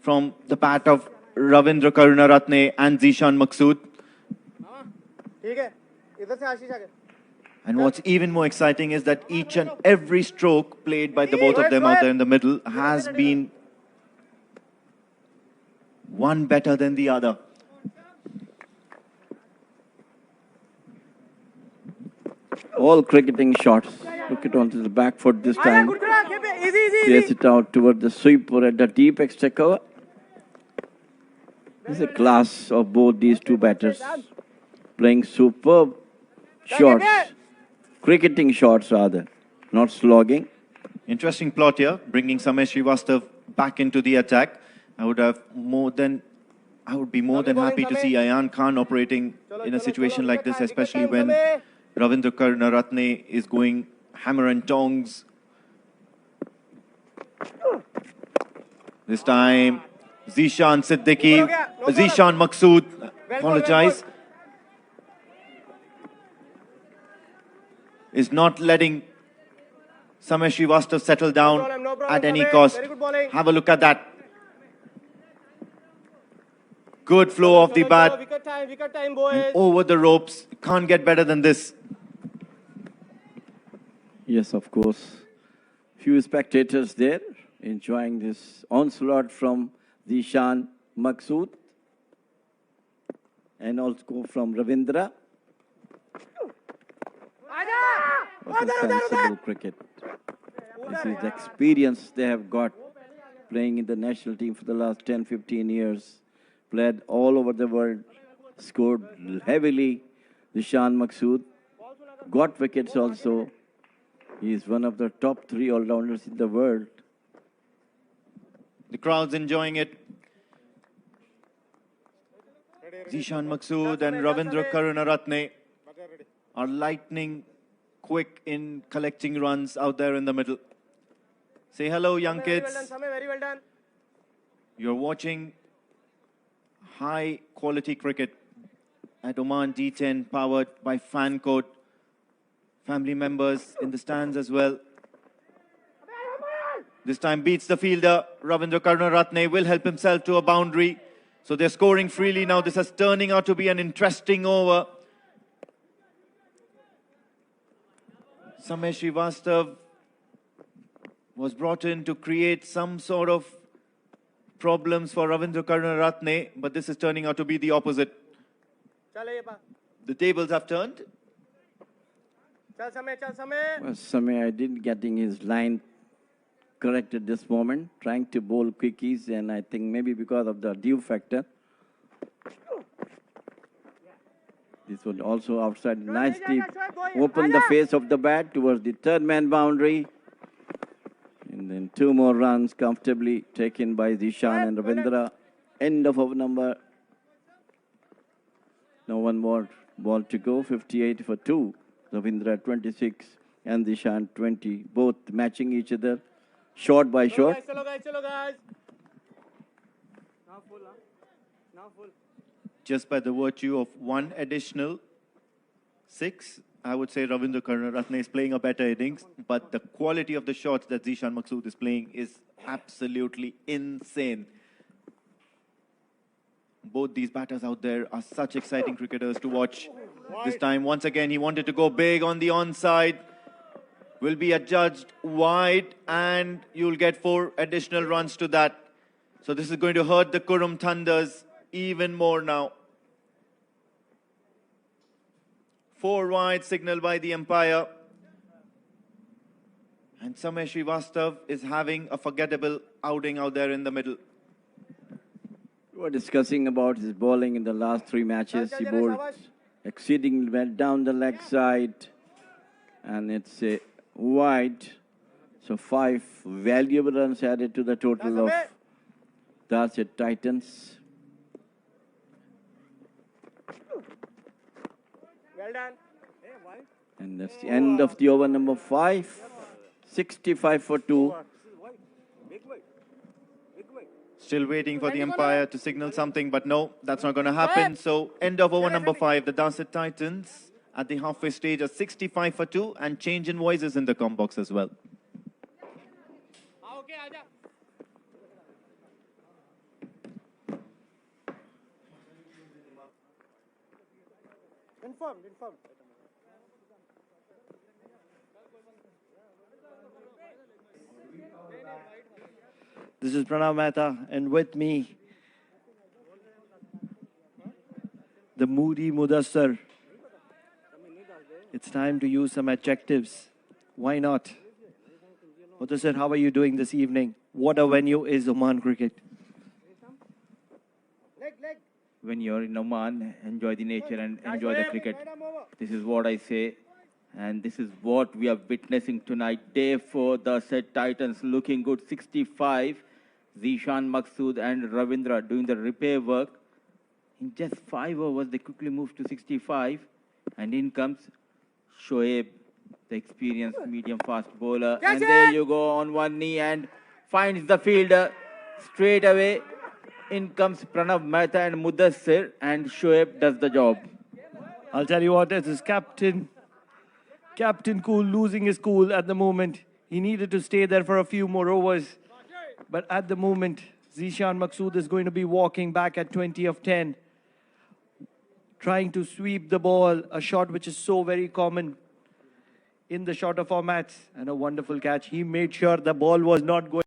from the bat of Ravindra Karunaratne and Zeeshan Maqsood. And what's even more exciting is that each and every stroke played by the both of them out there in the middle has been one better than the other. All cricketing shots. Look it onto the back foot this time. Clears it out toward the sweeper at the deep extra cover. This is a class of both these two batters. Playing superb shots. Cricketing shots rather. Not slogging. Interesting plot here, bringing Samesh Srivastav back into the attack. I would be more than happy to see Ayan Khan operating in a situation like this, especially when Ravindra Karunaratne is going hammer and tongs. This time, Zeeshan Maqsood, apologize, is not letting Samesh Srivastav settle down at any cost. Have a look at that. Good flow of the bat and over the ropes. Can't get better than this. Yes, of course. Few spectators there enjoying this onslaught from Zeeshan Maqsood and also from Ravindra. What a sensible cricket. This is the experience they have got playing in the national team for the last 10-15 years. Played all over the world, scored heavily. Zeeshan Maqsood got wickets also. He is one of the top 3 all-rounders in the world. The crowd's enjoying it. Zeeshan Maqsood and Ravindra Karunaratne are lightning quick in collecting runs out there in the middle. Say hello, young kids. Very well done. You're watching high quality cricket at Oman D10, powered by Fan Code. Family members in the stands as well. This time beats the fielder. Ravindra Karunaratne will help himself to a boundary. So they're scoring freely now. This is turning out to be an interesting over. Samesh Srivastav was brought in to create some sort of problems for Ravindra Karunaratne, but this is turning out to be the opposite. The tables have turned. Well, Samay, I didn't getting his line correct at this moment. Trying to bowl quickies, and I think maybe because of the dew factor. This would also outside nicely open the face of the bat towards the third man boundary. And then 2 more runs comfortably taken by Zeeshan and Ravindra. End of over number. Now 1 more ball to go. 58 for 2. Ravindra 26 and Zeeshan 20. Both matching each other shot by shot. Just by the virtue of 1 additional 6, I would say Ravindra Karunaratne is playing a better innings, but the quality of the shots that Zeeshan Maqsood is playing is absolutely insane. Both these batters out there are such exciting cricketers to watch. This time, once again, he wanted to go big on the onside. Will be adjudged wide, and you'll get 4 additional runs to that. So this is going to hurt the Kurum Thunders even more now. 4 wide signal by the umpire. And Samesh Srivastav is having a forgettable outing out there in the middle. We were discussing about his bowling in the last 3 matches. He bowled exceedingly well down the leg side. And it's a wide. So 5 valuable runs added to the total of Dorset Titans. Well done. And that's the end of the over number 5. 65 for 2. Still waiting for the umpire to signal something, but no, that's not going to happen. So end of over number 5, the Dorset Titans at the halfway stage are 65 for 2, and change in voices in the com box as well. This is Pranav Mehta, and with me, the moody Mudassar. It's time to use some adjectives. Why not? Mudassar, how are you doing this evening? What a venue is Oman cricket. When you're in Oman, enjoy the nature and enjoy the cricket. This is what I say. And this is what we are witnessing tonight. Day 4, the set Titans looking good. 65. Zeeshan, Maqsood and Ravindra doing the repair work. In just 5 overs, they quickly moved to 65. And in comes Shoaib, the experienced medium-fast bowler. And there you go on one knee and finds the fielder straight away. In comes Pranav Mehta and Mudassir, and Shoaib does the job. I'll tell you what, this is Captain Cool losing his cool at the moment. He needed to stay there for a few more overs. But at the moment, Zeeshan Maqsood is going to be walking back at 20 of 10. Trying to sweep the ball, a shot which is so very common in the shorter formats. And a wonderful catch. He made sure the ball was not going.